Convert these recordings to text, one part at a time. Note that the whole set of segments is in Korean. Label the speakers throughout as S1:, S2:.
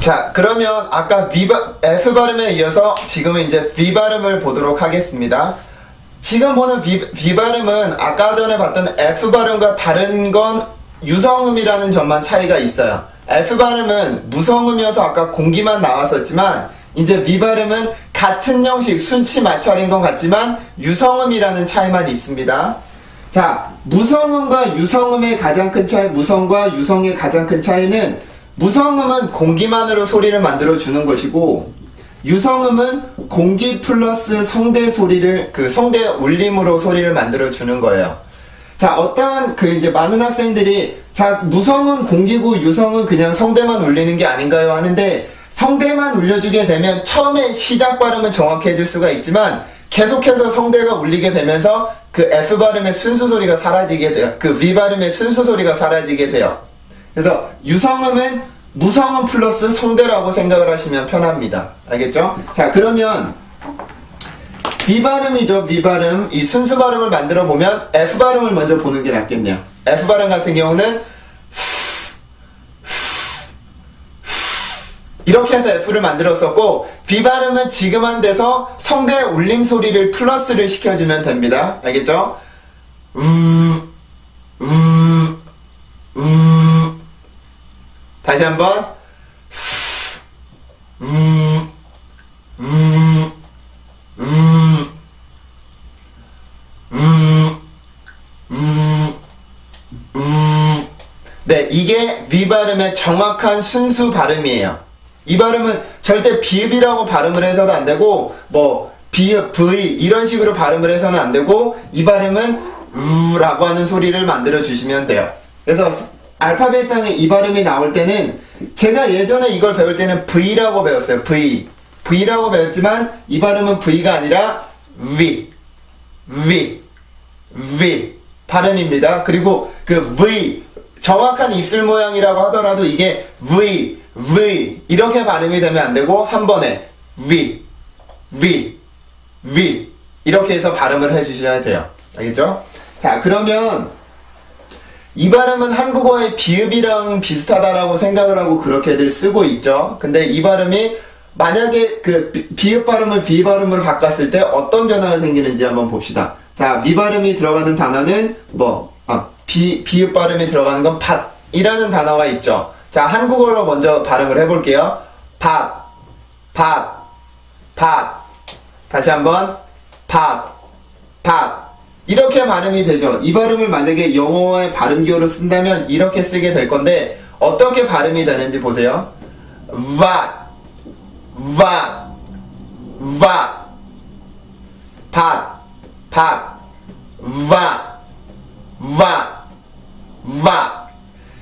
S1: 자, 그러면 아까 F 발음에 이어서 지금은 이제 V 발음을 보도록 하겠습니다. 지금 보는 V 발음은 아까 전에 봤던 F 발음과 다른 건 유성음이라는 점만 차이가 있어요. F 발음은 무성음이어서 아까 공기만 나왔었지만 이제 V 발음은 같은 형식 순치 마찰인 것 같지만 유성음이라는 차이만 있습니다. 자, 무성음과 유성음의 가장 큰 차이, 무성과 유성의 가장 큰 차이는 무성음은 공기만으로 소리를 만들어 주는 것이고 유성음은 공기 플러스 성대 소리를 성대 울림으로 소리를 만들어 주는 거예요. 자, 어떠한 이제 많은 학생들이 자, 무성은 공기고 유성은 그냥 성대만 울리는 게 아닌가요? 하는데 성대만 울려주게 되면 처음에 시작 발음은 정확해질 수가 있지만 계속해서 성대가 울리게 되면서 그 F 발음의 순수 소리가 사라지게 돼요. 그 V 발음의 순수 소리가 사라지게 돼요. 그래서 유성음은 무성음 플러스 성대라고 생각을 하시면 편합니다. 알겠죠? 자, 그러면 V 발음이죠. V 발음. 이 순수 발음을 만들어 보면 F 발음을 먼저 보는 게 낫겠네요. F 발음 같은 경우는 이렇게 해서 F를 만들었었고 V 발음은 지금 한 데서 성대 울림 소리를 플러스를 시켜주면 됩니다. 알겠죠? 다시 한번 네, 이게 V 발음의 정확한 순수 발음이에요. 이 발음은 절대 비읍이라고 발음을 해서도 안 되고 뭐 비읍, V 이런 식으로 발음을 해서는 안 되고 이 발음은 라고 하는 소리를 만들어 주시면 돼요. 그래서 알파벳상에 이 발음이 나올 때는 제가 예전에 이걸 배울 때는 V라고 배웠어요. V라고 배웠지만 이 발음은 V가 아니라 V 발음입니다. 그리고 그 V 정확한 입술 모양이라고 하더라도 이게 V 이렇게 발음이 되면 안 되고 한 번에 V 이렇게 해서 발음을 해주셔야 돼요. 알겠죠? 자, 그러면 이 발음은 한국어의 비읍이랑 비슷하다라고 생각을 하고 그렇게들 쓰고 있죠. 근데 이 발음이 만약에 그 비읍 발음을 V 발음으로 바꿨을 때 어떤 변화가 생기는지 한번 봅시다. 자, 미 발음이 들어가는 단어는 비읍 발음이 들어가는 건 밭이라는 단어가 있죠. 자, 한국어로 먼저 발음을 해볼게요. 밭. 다시 한번 밭. 이렇게 발음이 되죠. 이 발음을 만약에 영어의 발음기호로 쓴다면 이렇게 쓰게 될 건데 어떻게 발음이 되는지 보세요. 밭.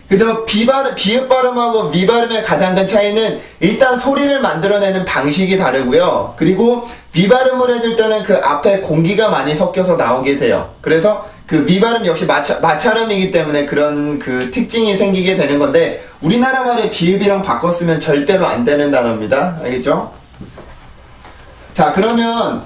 S1: 그죠? 비읍 발음하고 미 발음의 가장 큰 차이는 일단 소리를 만들어내는 방식이 다르고요. 그리고 미 발음을 해줄 때는 그 앞에 공기가 많이 섞여서 나오게 돼요. 그래서 그 미 발음 역시 마찰음이기 때문에 그런 그 특징이 생기게 되는 건데 우리나라 말의 비읍이랑 바꿨으면 절대로 안 되는 단어입니다. 알겠죠? 자, 그러면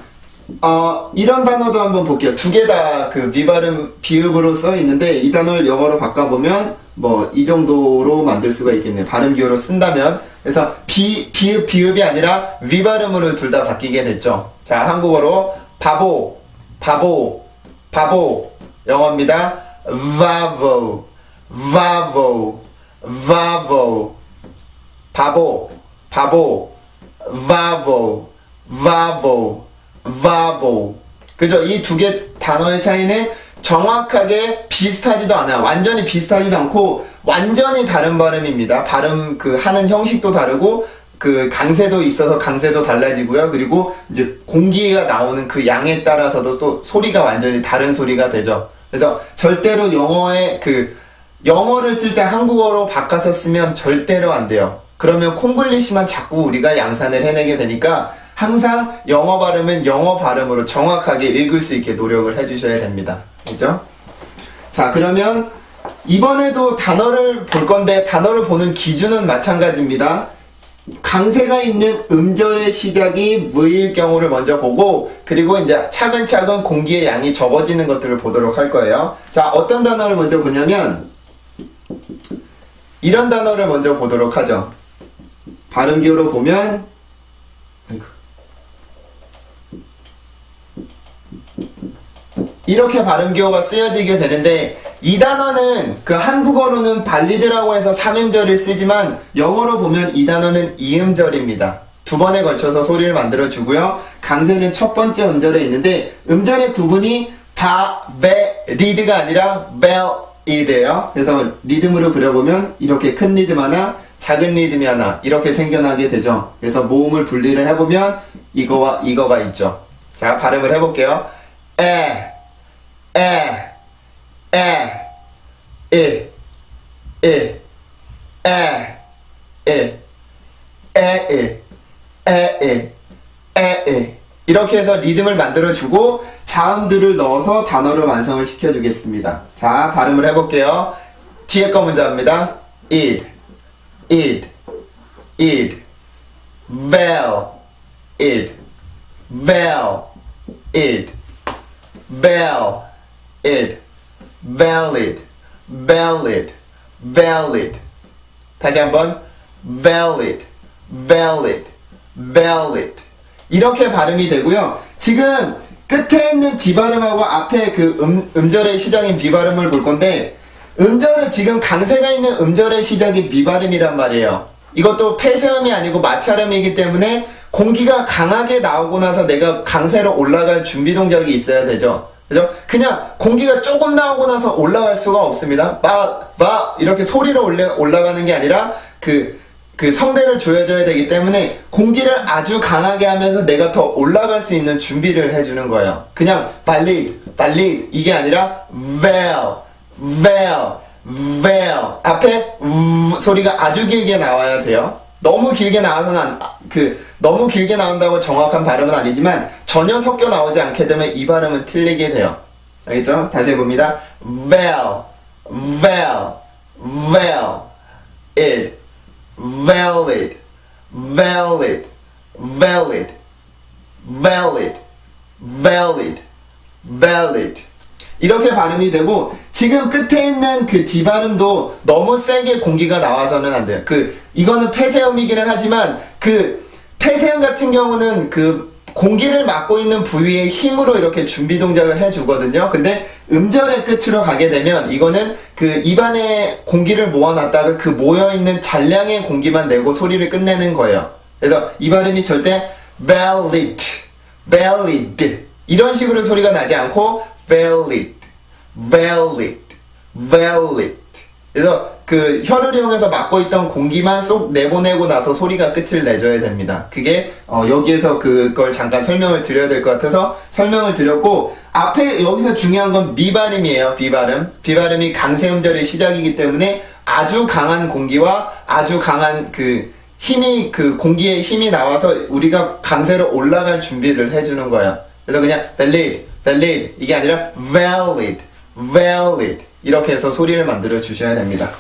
S1: 이런 단어도 한번 볼게요. 두 개 다 그 미 발음 비읍으로 써 있는데 이 단어를 영어로 바꿔보면 뭐 이 정도로 만들 수가 있겠네요. 발음 기호로 쓴다면. 그래서 비읍이 아니라 위 발음으로 둘 다 바뀌게 됐죠. 자, 한국어로 바보. 영어입니다. vavo. 바보. vavo. 그죠? 이 두 개 단어의 차이는 정확하게 비슷하지도 않아요. 완전히 비슷하지도 않고 완전히 다른 발음입니다. 발음 하는 형식도 다르고 그 강세도 있어서 강세도 달라지고요. 그리고 이제 공기가 나오는 그 양에 따라서도 또 소리가 완전히 다른 소리가 되죠. 그래서 절대로 영어를 쓸 때 한국어로 바꿔서 쓰면 절대로 안 돼요. 그러면 콩글리시만 자꾸 우리가 양산을 해내게 되니까 항상 영어 발음은 영어 발음으로 정확하게 읽을 수 있게 노력을 해주셔야 됩니다. 그죠? 자, 그러면 이번에도 단어를 볼 건데 단어를 보는 기준은 마찬가지입니다. 강세가 있는 음절의 시작이 V일 경우를 먼저 보고 그리고 이제 차근차근 공기의 양이 적어지는 것들을 보도록 할 거예요. 자, 어떤 단어를 먼저 보냐면 이런 단어를 먼저 보도록 하죠. 발음기호로 보면 아이고. 이렇게 발음기호가 쓰여지게 되는데 이 단어는 그 한국어로는 발리드라고 해서 3음절을 쓰지만 영어로 보면 이 단어는 2음절입니다. 두 번에 걸쳐서 소리를 만들어 주고요. 강세는 첫 번째 음절에 있는데 음절의 구분이 바, 베, 리드가 아니라 벨이돼요. 그래서 리듬으로 그려보면 이렇게 큰 리듬 하나, 작은 리듬이 하나 이렇게 생겨나게 되죠. 그래서 모음을 분리를 해보면 이거와 이거가 있죠. 자, 발음을 해볼게요. 에, 이렇게 해서 리듬을 만들어주고 자음들을 넣어서 단어를 완성을 시켜주겠습니다. 자, 발음을 해볼게요. 뒤에 거 먼저 합니다. id, id, id, vel, id, vel, id, bell, id, valid, valid, valid. 다시 한번 valid, valid, valid. 이렇게 발음이 되고요. 지금 끝에 있는 D 발음하고 앞에 그 음절의 시작인 B 발음을 볼 건데 음절은 지금 강세가 있는 음절의 시작이 B 발음이란 말이에요. 이것도 폐쇄음이 아니고 마찰음이기 때문에 공기가 강하게 나오고 나서 내가 강세로 올라갈 준비 동작이 있어야 되죠. 그죠? 그냥 공기가 조금 나오고 나서 올라갈 수가 없습니다. 이렇게 소리로 올라가는 게 아니라 그 성대를 조여줘야 되기 때문에 공기를 아주 강하게 하면서 내가 더 올라갈 수 있는 준비를 해주는 거예요. 그냥 발리 이게 아니라 vel 앞에 소리가 아주 길게 나와야 돼요. 너무 길게 나와서는 너무 길게 나온다고 정확한 발음은 아니지만 전혀 섞여 나오지 않게 되면 이 발음은 틀리게 돼요. 알겠죠? 다시 해봅니다. vel, id, valid, valid, valid, valid, valid, valid. 이렇게 발음이 되고 지금 끝에 있는 그 D 발음도 너무 세게 공기가 나와서는 안 돼요. 이거는 폐쇄음이기는 하지만 폐쇄음 같은 경우는 공기를 막고 있는 부위에 힘으로 이렇게 준비 동작을 해주거든요. 근데 음절의 끝으로 가게 되면 이거는 입안에 공기를 모아놨다가 모여있는 잔량의 공기만 내고 소리를 끝내는 거예요. 그래서 이 발음이 절대 valid 이런 식으로 소리가 나지 않고 valid. 그래서 혀를 이용해서 막고 있던 공기만 쏙 내보내고 나서 소리가 끝을 내줘야 됩니다. 그게 여기에서 그걸 잠깐 설명을 드려야 될 것 같아서 설명을 드렸고 앞에 여기서 중요한 건 미발음이에요. 비발음. 비발음이 강세음절의 시작이기 때문에 아주 강한 공기와 아주 강한 힘이 공기의 힘이 나와서 우리가 강세로 올라갈 준비를 해주는 거예요. 그래서 그냥 valid 이게 아니라 valid 이렇게 해서 소리를 만들어 주셔야 됩니다.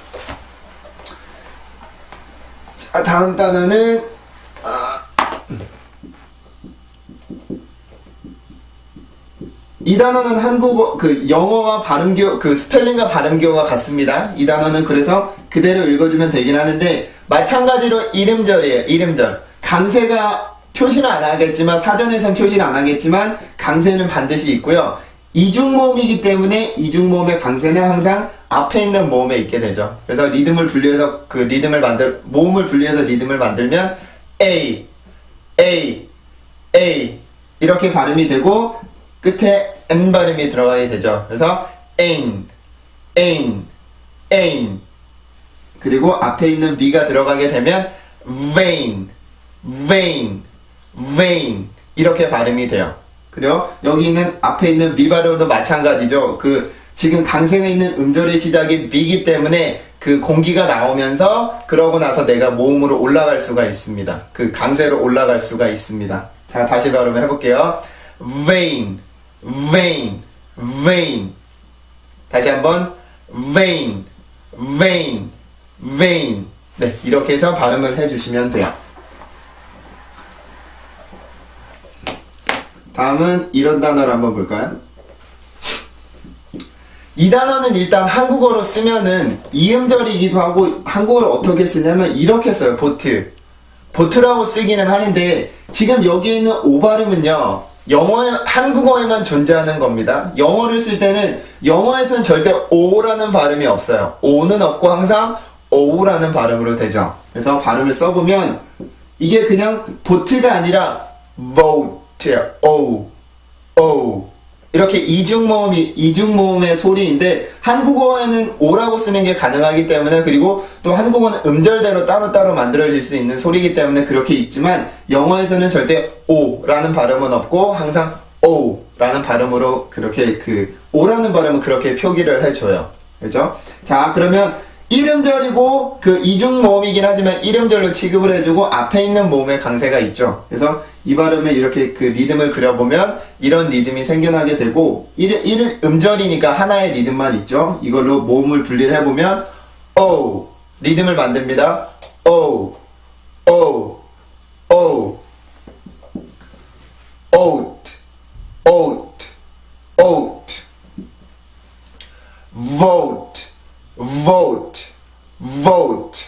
S1: 자, 다음 단어는 이 단어는 한국어 영어와 발음기호 스펠링과 발음기호가 같습니다. 이 단어는 그래서 그대로 읽어주면 되긴 하는데 마찬가지로 이름절이에요. 이름절 강세가 표시는 안 하겠지만 사전에선 표시는 안 하겠지만 강세는 반드시 있고요. 이중모음이기 때문에 이중모음의 강세는 항상 앞에 있는 모음에 있게 되죠. 그래서 리듬을 분리해서 모음을 분리해서 리듬을 만들면 A 이렇게 발음이 되고 끝에 N 발음이 들어가게 되죠. 그래서 ain 그리고 앞에 있는 B가 들어가게 되면 vain 이렇게 발음이 돼요. 그리고 여기 있는 앞에 있는 미 발음도 마찬가지죠. 지금 강세가 있는 음절의 시작이 미이기 때문에 공기가 나오면서 그러고 나서 내가 모음으로 올라갈 수가 있습니다. 강세로 올라갈 수가 있습니다. 자, 다시 발음을 해볼게요. vain 다시 한번 vain 네, 이렇게 해서 발음을 해주시면 돼요. 다음은 이런 단어를 한번 볼까요? 이 단어는 일단 한국어로 쓰면은 이음절이기도 하고 한국어로 어떻게 쓰냐면 이렇게 써요. 보트 보트라고 쓰기는 하는데 지금 여기 있는 오 발음은요 한국어에만 존재하는 겁니다. 영어를 쓸 때는 영어에서는 절대 오라는 발음이 없어요. 오는 없고 항상 오우라는 발음으로 되죠. 그래서 발음을 써보면 이게 그냥 보트가 아니라 boat예요. 오 이렇게 이중모음의 소리인데 한국어에는 오라고 쓰는 게 가능하기 때문에 그리고 또 한국어는 음절대로 따로따로 만들어질 수 있는 소리이기 때문에 그렇게 읽지만 영어에서는 절대 오라는 발음은 없고 항상 오라는 발음으로 그렇게 오라는 발음은 그렇게 표기를 해줘요. 그렇죠? 자 그러면 1음절이고 그 이중모음이긴 하지만 1음절로 취급을 해주고 앞에 있는 모음의 강세가 있죠. 그래서 이 발음에 이렇게 그 리듬을 그려보면 이런 리듬이 생겨나게 되고 1음절이니까 하나의 리듬만 있죠. 이걸로 모음을 분리를 해보면 오 리듬을 만듭니다. 오 oat vote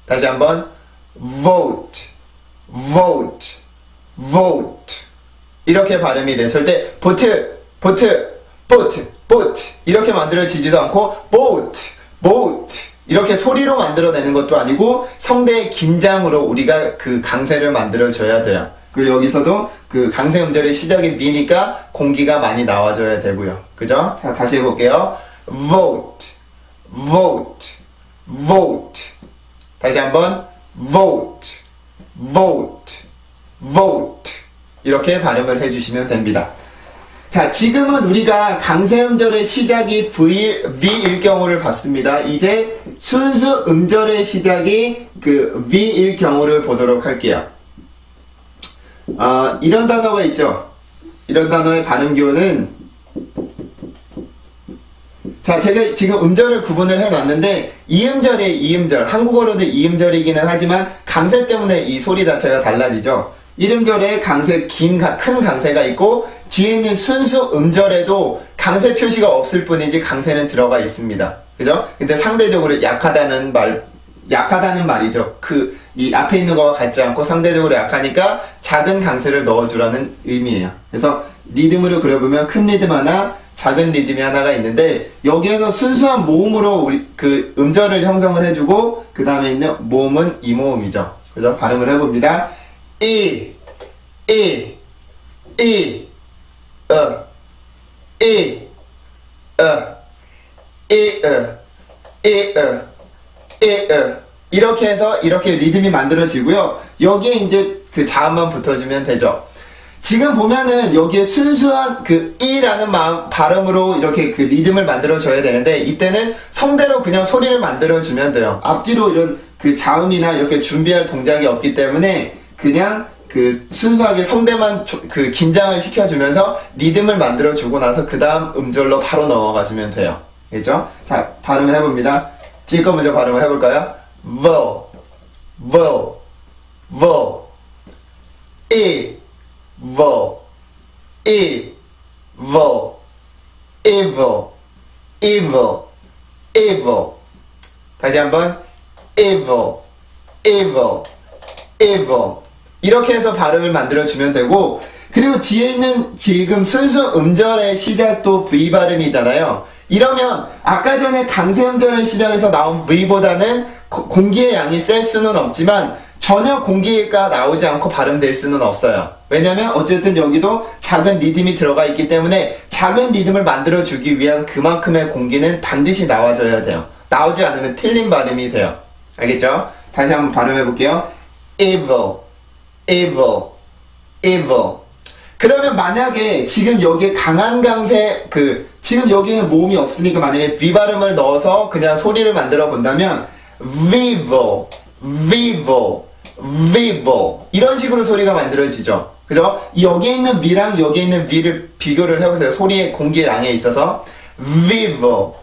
S1: 다시 한번 vote 이렇게 발음이 돼요. 절대 boat 이렇게 만들어지지도 않고 boat 이렇게 소리로 만들어내는 것도 아니고 성대의 긴장으로 우리가 그 강세를 만들어줘야 돼요. 그리고 여기서도 그 강세 음절의 시작이 미니까 공기가 많이 나와줘야 되고요. 그죠? 자 다시 해볼게요. vote 다시 한번 vote 이렇게 발음을 해주시면 됩니다. 자 지금은 우리가 강세 음절의 시작이 V일 경우를 봤습니다. 이제 순수 음절의 시작이 그 V일 경우를 보도록 할게요. 이런 단어가 있죠. 이런 단어의 발음 기호는 자 제가 지금 음절을 구분을 해놨는데 이음절 한국어로도 이음절이기는 하지만 강세 때문에 이 소리 자체가 달라지죠. 1음절에 큰 강세가 있고 뒤에 있는 순수 음절에도 강세 표시가 없을 뿐이지 강세는 들어가 있습니다. 그죠? 근데 상대적으로 약하다는 말이죠. 이 앞에 있는 거와 같지 않고 상대적으로 약하니까 작은 강세를 넣어주라는 의미예요. 그래서 리듬으로 그려보면 큰 리듬 하나, 작은 리듬이 하나가 있는데 여기에서 순수한 모음으로 우리 그 음절을 형성을 해주고 그 다음에 있는 모음은 이 모음이죠. 그죠? 발음을 해봅니다. 이렇게 해서 이렇게 리듬이 만들어지고요. 여기에 이제 그 자음만 붙어주면 되죠. 지금 보면은 여기에 순수한 이라는 발음으로 이렇게 그 리듬을 만들어줘야 되는데 이때는 성대로 그냥 소리를 만들어주면 돼요. 앞뒤로 이런 그 자음이나 이렇게 준비할 동작이 없기 때문에 그냥 순수하게 성대만 긴장을 시켜주면서 리듬을 만들어주고 나서 그 다음 음절로 바로 넘어가주면 돼요. 알겠죠? 자, 발음을 해봅니다. 지금 먼저 발음을 해볼까요? vo, evil. 다시 한번 evil. 이렇게 해서 발음을 만들어주면 되고 그리고 뒤에 있는 지금 순수 음절의 시작도 V 발음이잖아요. 이러면 아까 전에 강세 음절의 시작에서 나온 V보다는 공기의 양이 셀 수는 없지만 전혀 공기가 나오지 않고 발음될 수는 없어요. 왜냐면 어쨌든 여기도 작은 리듬이 들어가 있기 때문에 작은 리듬을 만들어주기 위한 그만큼의 공기는 반드시 나와줘야 돼요. 나오지 않으면 틀린 발음이 돼요. 알겠죠? 다시 한번 발음해 볼게요. evil. 그러면 만약에 지금 여기에 강한 강세 지금 여기는 모음이 없으니까 만약에 V 발음을 넣어서 그냥 소리를 만들어 본다면 vivo 이런 식으로 소리가 만들어지죠. 그죠? 여기에 있는 V랑 여기에 있는 V를 비교를 해보세요. 소리의 공기의 양에 있어서 vivo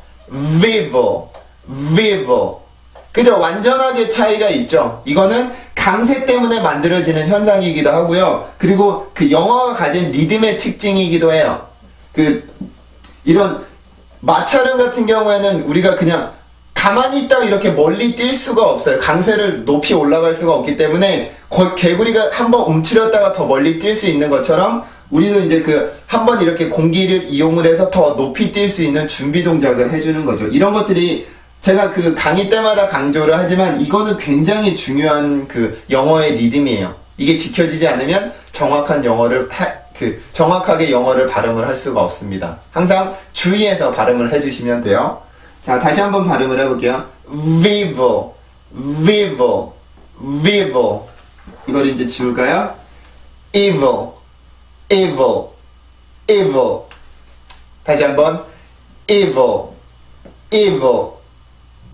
S1: 그죠? 완전하게 차이가 있죠. 이거는 강세 때문에 만들어지는 현상이기도 하고요. 그리고 영어가 가진 리듬의 특징이기도 해요. 이런 마찰음 같은 경우에는 우리가 그냥 가만히 있다가 이렇게 멀리 뛸 수가 없어요. 강세를 높이 올라갈 수가 없기 때문에 개구리가 한번 움츠렸다가 더 멀리 뛸 수 있는 것처럼 우리도 이제 한번 이렇게 공기를 이용을 해서 더 높이 뛸 수 있는 준비 동작을 해주는 거죠. 이런 것들이 제가 강의 때마다 강조를 하지만 이거는 굉장히 중요한 영어의 리듬이에요. 이게 지켜지지 않으면 정확한 정확하게 영어를 발음을 할 수가 없습니다. 항상 주의해서 발음을 해주시면 돼요. 자, 다시 한번 발음을 해볼게요. vivo, vivo, vivo. 이걸 이제 지울까요? evil, evil, evil. 다시 한번 evil, evil,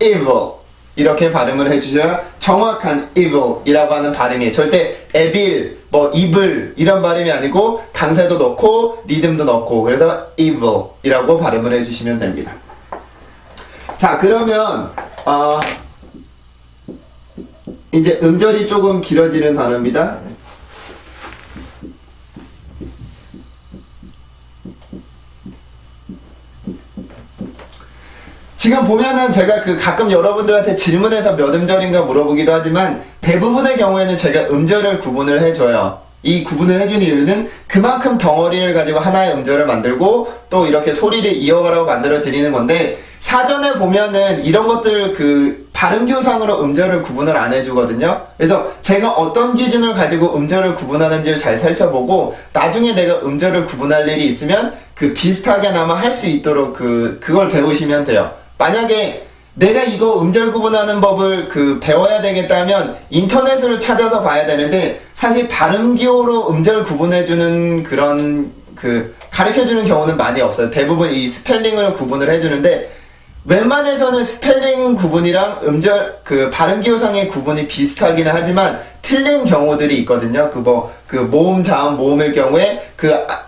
S1: evil. 이렇게 발음을 해주셔야 정확한 evil이라고 하는 발음이에요. 절대 evil, evil 이런 발음이 아니고 강세도 넣고 리듬도 넣고 그래서 evil이라고 발음을 해주시면 됩니다. 자, 그러면 이제 음절이 조금 길어지는 단어입니다. 지금 보면은 제가 가끔 여러분들한테 질문해서 몇 음절인가 물어보기도 하지만 대부분의 경우에는 제가 음절을 구분을 해줘요. 이 구분을 해준 이유는 그만큼 덩어리를 가지고 하나의 음절을 만들고 또 이렇게 소리를 이어가라고 만들어 드리는 건데 사전에 보면은 이런 것들 발음교상으로 음절을 구분을 안 해주거든요. 그래서 제가 어떤 기준을 가지고 음절을 구분하는지를 잘 살펴보고 나중에 내가 음절을 구분할 일이 있으면 비슷하게나마 할 수 있도록 그걸 배우시면 돼요. 만약에 내가 이거 음절 구분하는 법을 배워야 되겠다면 인터넷으로 찾아서 봐야 되는데 사실 발음기호로 음절 구분해주는 그런 가르쳐주는 경우는 많이 없어요. 대부분 이 스펠링을 구분을 해주는데 웬만해서는 스펠링 구분이랑 음절 발음기호상의 구분이 비슷하기는 하지만 틀린 경우들이 있거든요. 모음, 자음, 모음일 경우에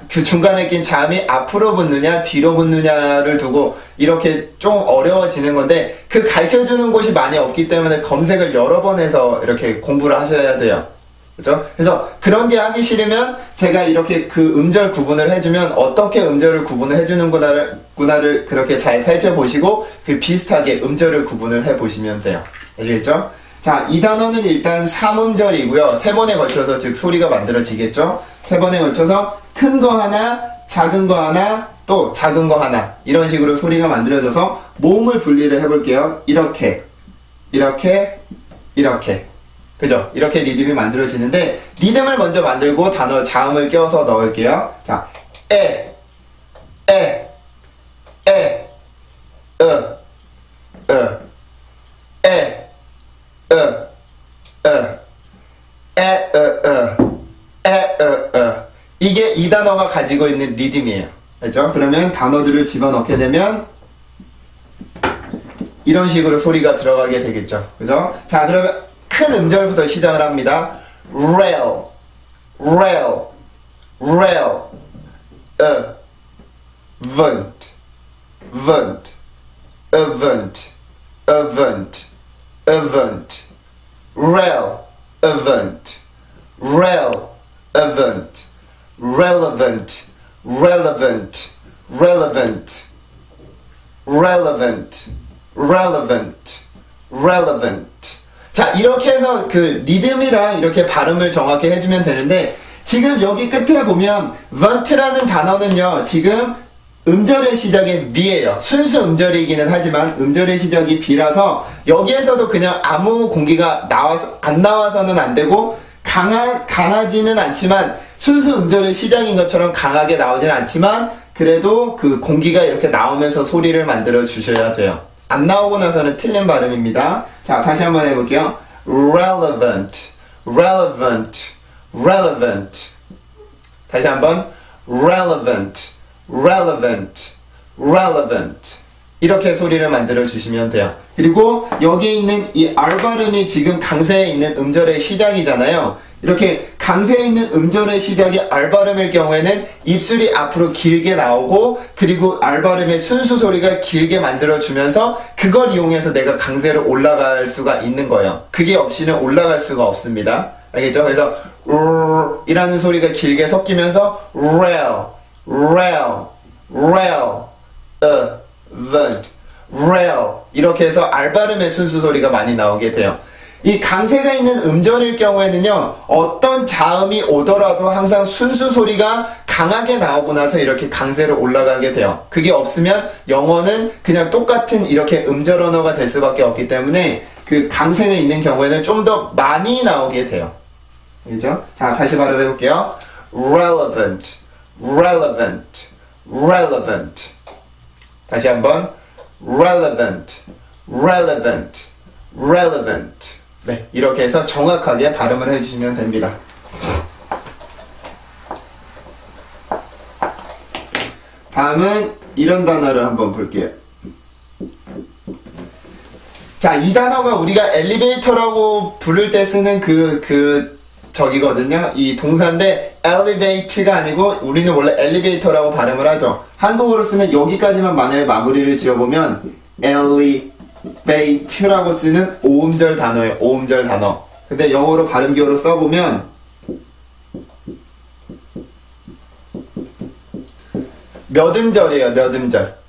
S1: 중간에 낀 자음이 앞으로 붙느냐 뒤로 붙느냐를 두고 이렇게 좀 어려워지는 건데 가르쳐주는 곳이 많이 없기 때문에 검색을 여러 번 해서 이렇게 공부를 하셔야 돼요. 그죠? 그래서 그런 게 하기 싫으면 제가 이렇게 음절 구분을 해주면 어떻게 음절을 구분을 해주는구나를 그렇게 잘 살펴보시고 비슷하게 음절을 구분을 해보시면 돼요. 아시겠죠? 자, 이 단어는 일단 3음절이고요. 3번에 걸쳐서 즉 소리가 만들어지겠죠? 3번에 걸쳐서 큰 거 하나, 작은 거 하나, 또 작은 거 하나 이런 식으로 소리가 만들어져서 모음을 분리를 해볼게요. 이렇게, 이렇게, 이렇게. 그죠? 이렇게 리듬이 만들어지는데 리듬을 먼저 만들고 단어 자음을 껴서 넣을게요. 자, 에, 에, 에, 에, 에, 이게 이 단어가 가지고 있는 리듬이에요. 그렇죠? 그러면 단어들을 집어넣게 되면 이런 식으로 소리가 들어가게 되겠죠. 그죠? 자, 그러면 큰 음절부터 시작을 합니다. rail, rail, rail, vent, vent, event, event, event, rail, event, rail, event, relevant, relevant, relevant, relevant, relevant, relevant. 자, 이렇게 해서 리듬이랑 이렇게 발음을 정확히 해주면 되는데 지금 여기 끝에 보면 vent라는 단어는요 지금 음절의 시작이 B예요. 순수 음절이기는 하지만 음절의 시작이 B라서 여기에서도 그냥 아무 공기가 안 나와서는 안 되고 강하지는 않지만 순수 음절의 시작인 것처럼 강하게 나오지는 않지만 그래도 공기가 이렇게 나오면서 소리를 만들어 주셔야 돼요. 안 나오고 나서는 틀린 발음입니다. 자, 다시 한번 해볼게요. relevant, relevant, relevant. 다시 한번 relevant, relevant, relevant. 이렇게 소리를 만들어 주시면 돼요. 그리고 여기 있는 이 R 발음이 지금 강세에 있는 음절의 시작이잖아요. 이렇게 강세에 있는 음절의 시작이 R 발음일 경우에는 입술이 앞으로 길게 나오고 그리고 R 발음의 순수 소리가 길게 만들어주면서 그걸 이용해서 내가 강세로 올라갈 수가 있는 거예요. 그게 없이는 올라갈 수가 없습니다. 알겠죠? 그래서 이라는 소리가 길게 섞이면서 rail, rail, rail, event, rel 이렇게 해서 R 발음의 순수 소리가 많이 나오게 돼요. 이 강세가 있는 음절일 경우에는요, 어떤 자음이 오더라도 항상 순수 소리가 강하게 나오고 나서 이렇게 강세로 올라가게 돼요. 그게 없으면 영어는 그냥 똑같은 이렇게 음절 언어가 될 수밖에 없기 때문에 그 강세가 있는 경우에는 좀 더 많이 나오게 돼요. 그죠? 자, 다시 발음해 볼게요. relevant, relevant, relevant. 다시 한번 relevant, relevant, relevant. 네, 이렇게 해서 정확하게 발음을 해주시면 됩니다. 다음은 이런 단어를 한번 볼게요. 자, 이 단어가 우리가 엘리베이터라고 부를 때 쓰는 저기거든요. 이 동사인데 elevate가 아니고 우리는 원래 엘리베이터라고 발음을 하죠. 한국어로 쓰면 여기까지만 만약에 마무리를 지어보면 elevate라고 쓰는 오음절 단어예요. 오음절 단어. 근데 영어로 발음기호로 써보면 몇 음절이에요. 몇 음절.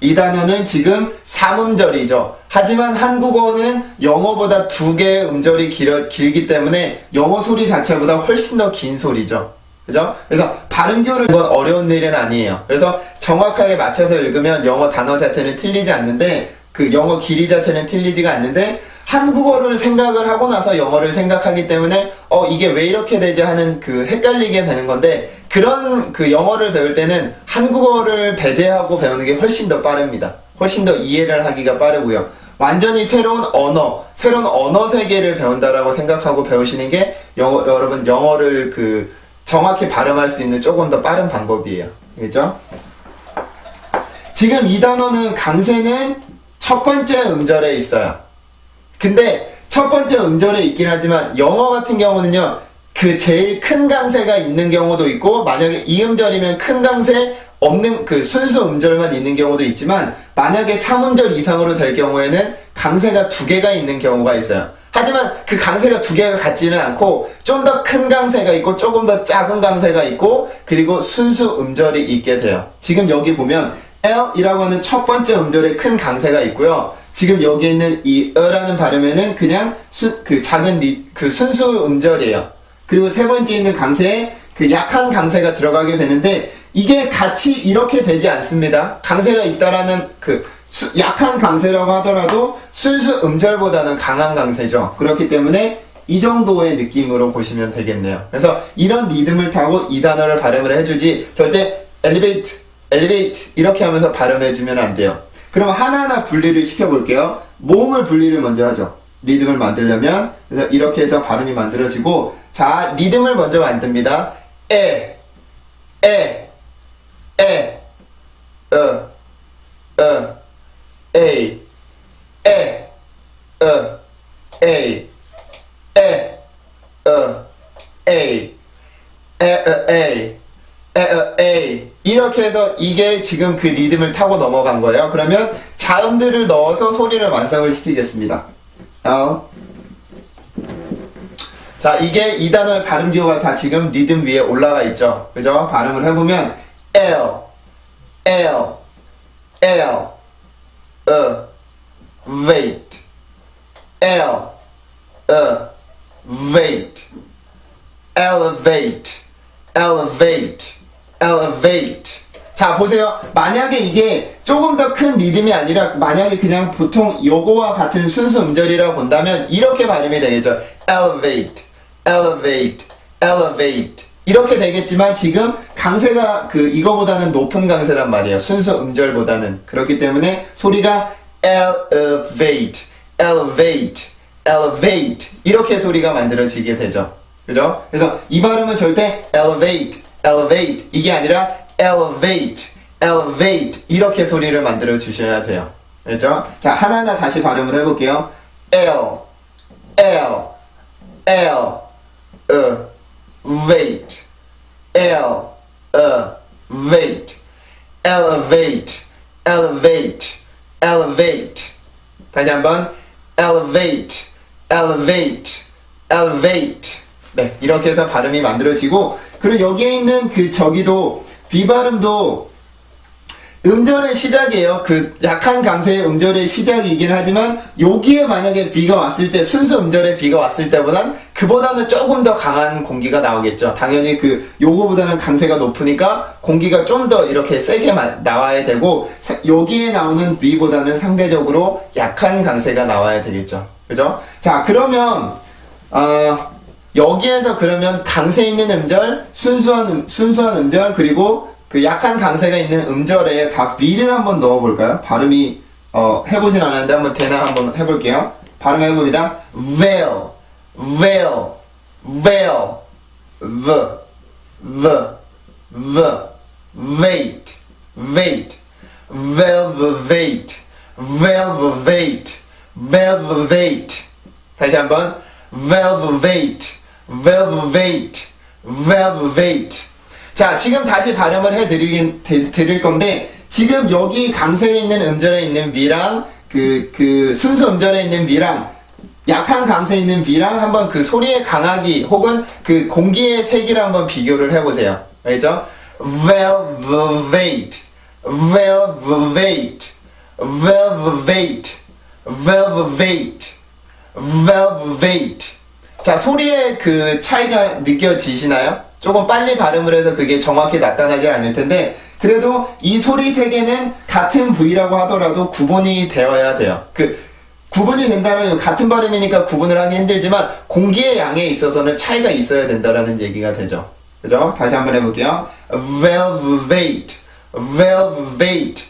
S1: 이 단어는 지금 3음절이죠. 하지만 한국어는 영어보다 2개의 음절이 길기 때문에 영어 소리 자체보다 훨씬 더 긴 소리죠. 그죠? 그래서 발음기호를 건 어려운 일은 아니에요. 그래서 정확하게 맞춰서 읽으면 영어 단어 자체는 틀리지 않는데 그 영어 길이 자체는 틀리지가 않는데 한국어를 생각을 하고 나서 영어를 생각하기 때문에 이게 왜 이렇게 되지 하는 그 헷갈리게 되는 건데 그런 그 영어를 배울 때는 한국어를 배제하고 배우는 게 훨씬 더 빠릅니다. 훨씬 더 이해를 하기가 빠르고요. 완전히 새로운 언어 세계를 배운다라고 생각하고 배우시는 게 여러분 영어를 그 정확히 발음할 수 있는 조금 더 빠른 방법이에요. 그죠? 지금 이 단어는 강세는 첫 번째 음절에 있어요. 근데 첫 번째 음절에 있긴 하지만 영어 같은 경우는요, 그 제일 큰 강세가 있는 경우도 있고, 만약에 이 음절이면 큰 강세 없는 그 순수 음절만 있는 경우도 있지만, 만약에 3음절 이상으로 될 경우에는 강세가 2개가 있는 경우가 있어요. 하지만 그 강세가 2개가 같지는 않고, 좀 더 큰 강세가 있고, 조금 더 작은 강세가 있고, 그리고 순수 음절이 있게 돼요. 지금 여기 보면 L이라고 하는 첫 번째 음절에 큰 강세가 있고요. 지금 여기 있는 이 라는 발음에는 그냥 작은 순수 음절이에요. 그리고 세 번째 있는 강세에 그 약한 강세가 들어가게 되는데 이게 같이 이렇게 되지 않습니다. 강세가 있다라는 약한 강세라고 하더라도 순수 음절보다는 강한 강세죠. 그렇기 때문에 이 정도의 느낌으로 보시면 되겠네요. 그래서 이런 리듬을 타고 이 단어를 발음을 해주지 절대 elevate 이렇게 하면서 발음해주면 안 돼요. 그럼 하나하나 분리를 시켜볼게요. 모음을 분리를 먼저 하죠. 리듬을 만들려면. 그래서 이렇게 해서 발음이 만들어지고, 자, 리듬을 먼저 만듭니다. 에, 에이, 이렇게 해서 이게 지금 그 리듬을 타고 넘어간 거예요. 그러면 자음들을 넣어서 소리를 완성을 시키겠습니다. 자, 이게 이 단어의 발음 기호가 다 지금 리듬 위에 올라가 있죠. 그죠? 발음을 해보면 L, wait, wait, elevate. 자, 보세요. 만약에 이게 조금 더 큰 리듬이 아니라 만약에 그냥 보통 요거와 같은 순수 음절이라고 본다면 이렇게 발음이 되겠죠. elevate 이렇게 되겠지만 지금 강세가 이거보다는 높은 강세란 말이에요. 순수 음절보다는. 그렇기 때문에 소리가 elevate 이렇게 소리가 만들어지게 되죠. 그죠? 그래서 이 발음은 절대 elevate 이게 아니라 elevate 이렇게 소리를 만들어 주셔야 돼요. 그렇죠? 자, 하나하나 다시 발음을 해볼게요. wait, elevate. 다시 한번 elevate. 네, 이렇게 해서 발음이 만들어지고, 그리고 여기에 있는 저기도 B 발음도 음절의 시작이에요. 그 약한 강세의 음절의 시작이긴 하지만 여기에 만약에 비가 왔을 때 순수 음절의 비가 왔을 때보단 그보다는 조금 더 강한 공기가 나오겠죠. 당연히 그 요거보다는 강세가 높으니까 공기가 좀 더 이렇게 세게 나와야 되고 여기에 나오는 비보다는 상대적으로 약한 강세가 나와야 되겠죠. 그죠? 자, 그러면 여기에서 그러면 강세 있는 음절, 순수한 음절, 그리고 그 약한 강세가 있는 음절에 미를 한번 넣어볼까요? 발음이 해보진 않았는데 한번 대나 한번 해볼게요. 발음해봅니다. veil, veil, veil, wait, wait, velvet, velvet, velvet. 다시 한번 velvet, velvet, velvet. 자, 지금 다시 발음을 드릴 건데, 지금 여기 강세에 있는 음절에 있는 미랑, 그 순수 음절에 있는 미랑, 약한 강세에 있는 비랑 한번 그 소리의 강하기, 혹은 그 공기의 세기를 한번 비교를 해보세요. 알죠? velvet, velvet, velvet, velvet, velvet. 자, 소리의 그 차이가 느껴지시나요? 조금 빨리 발음을 해서 그게 정확히 나타나지 않을 텐데, 그래도 이 소리 세 개는 같은 부위라고 하더라도 구분이 되어야 돼요. 구분이 된다는 같은 발음이니까 구분을 하기 힘들지만 공기의 양에 있어서는 차이가 있어야 된다라는 얘기가 되죠. 그죠? 다시 한번 해볼게요. velvet, velvet,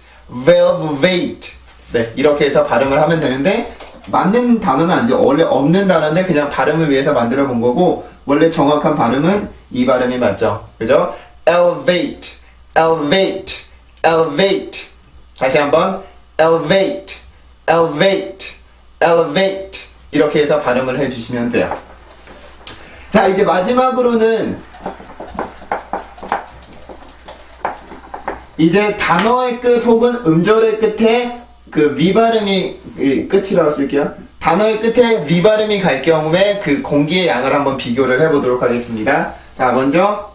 S1: velvet. 네, 이렇게 해서 발음을 하면 되는데, 맞는 단어는 아니죠. 원래 없는 단어인데 그냥 발음을 위해서 만들어 본 거고, 원래 정확한 발음은 이 발음이 맞죠. 그죠? elevate, elevate, elevate. 다시 한번 elevate, elevate, elevate. 이렇게 해서 발음을 해주시면 돼요. 자, 이제 마지막으로는 이제 단어의 끝 혹은 음절의 끝에 그 미발음이 끝이라고 쓸게요. 단어의 끝에 미발음이 갈 경우에 그 공기의 양을 한번 비교를 해보도록 하겠습니다. 자, 먼저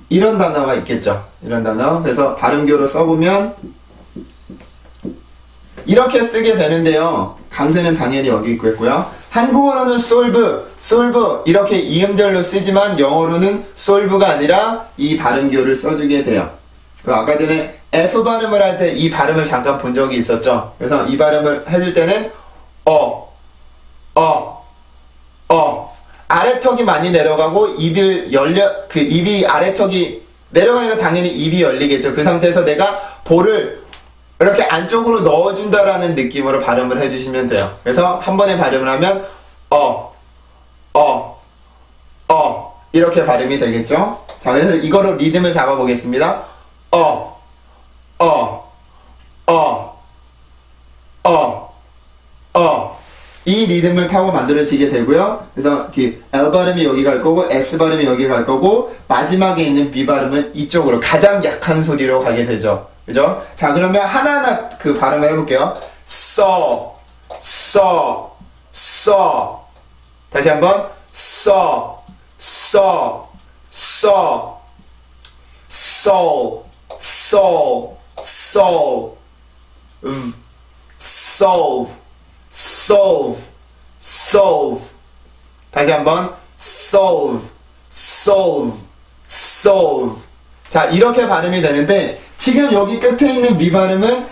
S1: 이런 단어가 있겠죠. 이런 단어. 그래서 발음교로 써보면 이렇게 쓰게 되는데요. 강세는 당연히 여기 있고요. 한국어로는 solve 이렇게 이음절로 쓰지만 영어로는 solve가 아니라 이 발음교를 써주게 돼요. 아까 전에 F 발음을 할 때 이 발음을 잠깐 본 적이 있었죠. 그래서 이 발음을 해줄 때는 아래턱이 많이 내려가고 입이 아래턱이 내려가니까 당연히 입이 열리겠죠. 그 상태에서 내가 볼을 이렇게 안쪽으로 넣어준다라는 느낌으로 발음을 해주시면 돼요. 그래서 한 번에 발음을 하면 이렇게 발음이 되겠죠. 자, 그래서 이거로 리듬을 잡아보겠습니다. 이 리듬을 타고 만들어지게 되고요. 그래서 L 발음이 여기 갈 거고 S 발음이 여기 갈 거고 마지막에 있는 B 발음은 이쪽으로 가장 약한 소리로 가게 되죠. 그죠? 자, 그러면 하나하나 그 발음을 해볼게요. saw. 다시 한번 saw. solve. 다시 한번 solve. 자, 이렇게 발음이 되는데 지금 여기 끝에 있는 미발음은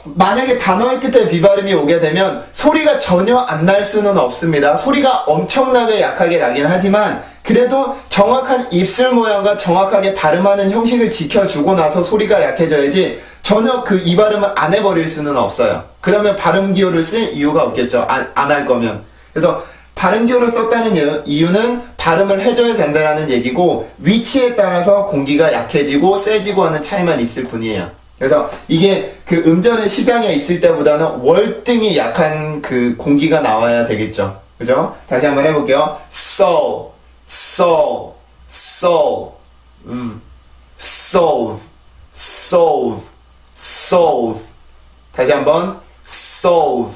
S1: 만약에 단어의 끝에 미발음이 오게 되면 소리가 전혀 안 날 수는 없습니다. 소리가 엄청나게 약하게 나긴 하지만 그래도 정확한 입술 모양과 정확하게 발음하는 형식을 지켜주고 나서 소리가 약해져야지 전혀 이 발음을 안 해버릴 수는 없어요. 그러면 발음기호를 쓸 이유가 없겠죠. 안 할 거면. 그래서 발음기호를 썼다는 이유는 발음을 해줘야 된다는 얘기고 위치에 따라서 공기가 약해지고 세지고 하는 차이만 있을 뿐이에요. 그래서 이게 음절의 시장에 있을 때보다는 월등히 약한 공기가 나와야 되겠죠. 그죠? 다시 한번 해볼게요. solve. 다시 한번 solve.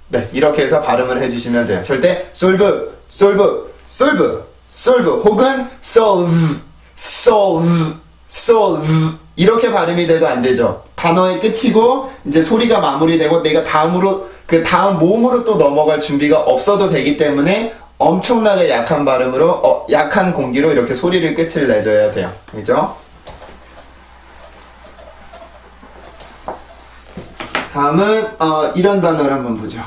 S1: 네, 이렇게 해서 발음을 해주시면 돼요. 절대 solve 혹은 so, 이렇게 발음이 돼도 안 되죠. 단어의 끝이고, 이제 소리가 마무리되고, 내가 다음으로, 그 다음 모음으로 또 넘어갈 준비가 없어도 되기 때문에 엄청나게 약한 발음으로, 약한 공기로 이렇게 소리를 끝을 내줘야 돼요. 그죠? 다음은, 이런 단어를 한번 보죠.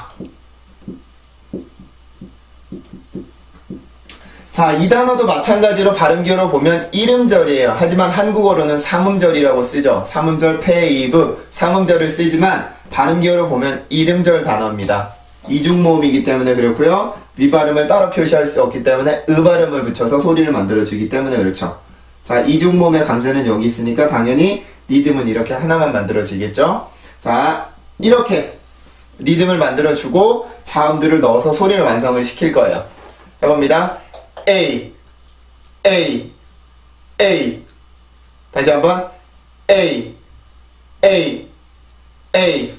S1: 자, 이 단어도 마찬가지로 발음기호로 보면 1음절이에요. 하지만 한국어로는 3음절이라고 쓰죠. 3음절 페이브, 3음절을 쓰지만 발음기호로 보면 1음절 단어입니다. 이중모음이기 때문에 그렇고요. 위발음을 따로 표시할 수 없기 때문에 발음을 붙여서 소리를 만들어주기 때문에 그렇죠. 자, 이중모음의 강세는 여기 있으니까 당연히 리듬은 이렇게 하나만 만들어지겠죠. 자, 이렇게 리듬을 만들어주고 자음들을 넣어서 소리를 완성을 시킬 거예요. 해봅니다. A, A, A. 다시 한번 A, A, A.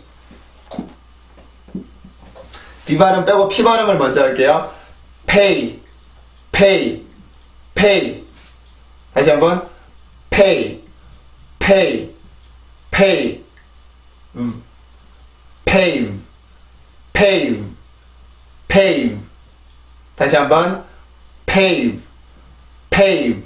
S1: B 발음 빼고 P 발음을 먼저 할게요. Pay, Pay, Pay. 다시 한번 Pay, Pay, Pay. Pave, Pave, Pave. 다시 한번 pave, pave,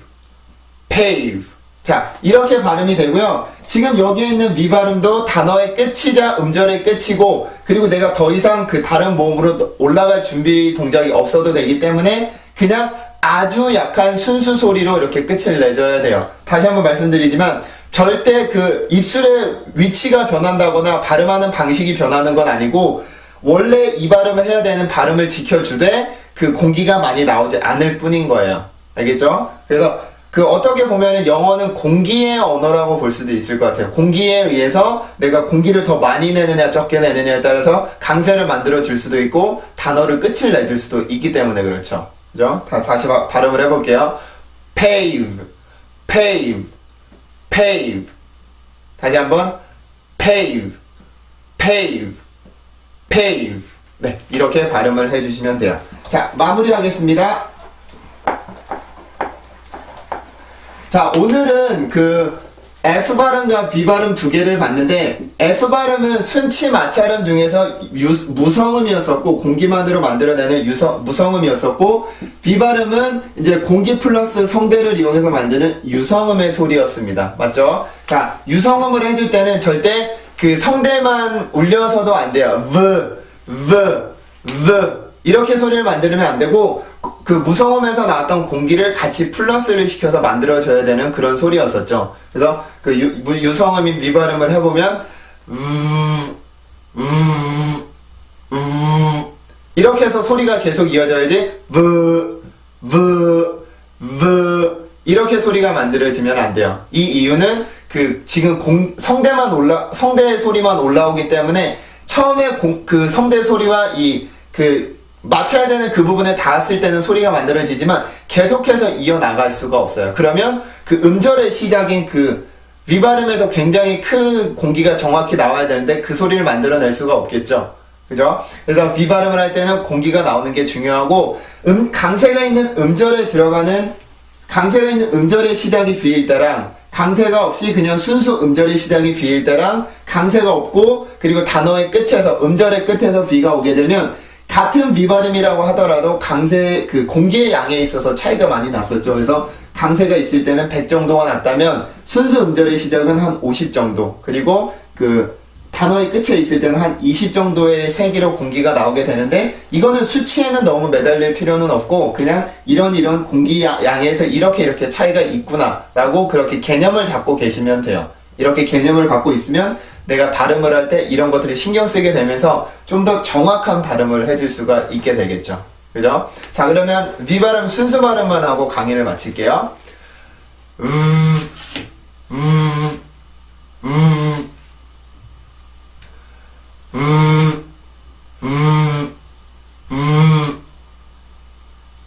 S1: pave. 자, 이렇게 발음이 되고요. 지금 여기에 있는 미 발음도 단어의 끝이자 음절의 끝이고, 그리고 내가 더 이상 그 다른 모음으로 올라갈 준비 동작이 없어도 되기 때문에 그냥 아주 약한 순수 소리로 이렇게 끝을 내줘야 돼요. 다시 한번 말씀드리지만 절대 그 입술의 위치가 변한다거나 발음하는 방식이 변하는 건 아니고, 원래 이 발음을 해야 되는 발음을 지켜주되 그 공기가 많이 나오지 않을 뿐인 거예요. 알겠죠? 그래서 그 어떻게 보면 영어는 공기의 언어라고 볼 수도 있을 것 같아요. 공기에 의해서 내가 공기를 더 많이 내느냐 적게 내느냐에 따라서 강세를 만들어 줄 수도 있고 단어를 끝을 내줄 수도 있기 때문에 그렇죠. 그죠? 다시 발음을 해볼게요. pave, pave, pave. 다시 한번 pave, pave, pave. 네, 이렇게 발음을 해주시면 돼요. 자, 마무리하겠습니다. 자, 오늘은 그 F 발음과 B 발음 두 개를 봤는데, F 발음은 순치 마찰음 중에서 무성음이었었고, 공기만으로 만들어내는 무성음이었었고, B 발음은 이제 공기 플러스 성대를 이용해서 만드는 유성음의 소리였습니다. 맞죠? 자, 유성음을 해줄 때는 절대 그 성대만 울려서도 안 돼요. 이렇게 소리를 만들면 안 되고, 그 무성음에서 나왔던 공기를 같이 플러스를 시켜서 만들어줘야 되는 그런 소리였었죠. 그래서 그 유성음인 미발음을 해보면 이렇게 해서 소리가 계속 이어져야지 이렇게 소리가 만들어지면 안 돼요. 이 이유는 그 지금 성대 소리만 올라오기 때문에 처음에 그 성대 소리와 마찰되는 그 부분에 닿았을 때는 소리가 만들어지지만 계속해서 이어나갈 수가 없어요. 그러면 그 음절의 시작인 그 위발음에서 굉장히 큰 공기가 정확히 나와야 되는데 그 소리를 만들어낼 수가 없겠죠. 그죠? 그래서 위발음을 할 때는 공기가 나오는 게 중요하고, 강세가 있는 음절에 들어가는, 강세가 있는 음절의 시작이 B일 때랑, 강세가 없이 그냥 순수 음절의 시작이 B일 때랑, 강세가 없고, 그리고 단어의 끝에서, 음절의 끝에서 B가 오게 되면, 같은 비발음이라고 하더라도 그 공기의 양에 있어서 차이가 많이 났었죠. 그래서 강세가 있을 때는 100 정도가 났다면 순수 음절의 시작은 한 50 정도, 그리고 그 단어의 끝에 있을 때는 한 20 정도의 세기로 공기가 나오게 되는데, 이거는 수치에는 너무 매달릴 필요는 없고 그냥 이런 공기 양에서 이렇게 차이가 있구나 라고 그렇게 개념을 잡고 계시면 돼요. 이렇게 개념을 갖고 있으면 내가 발음을 할 때 이런 것들을 신경 쓰게 되면서 좀 더 정확한 발음을 해줄 수가 있게 되겠죠. 그죠? 자, 그러면 미발음 순수 발음만 하고 강의를 마칠게요.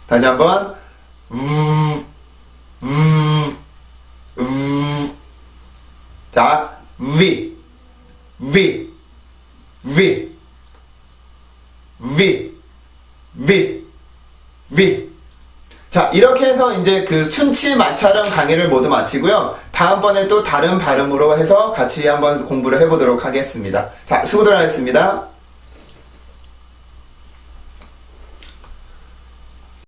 S1: 다시 한번. 자, V. 자, 이렇게 해서 이제 그 순치 마찰형 강의를 모두 마치고요. 다음번에 또 다른 발음으로 해서 같이 한번 공부를 해보도록 하겠습니다. 자, 수고들 하셨습니다.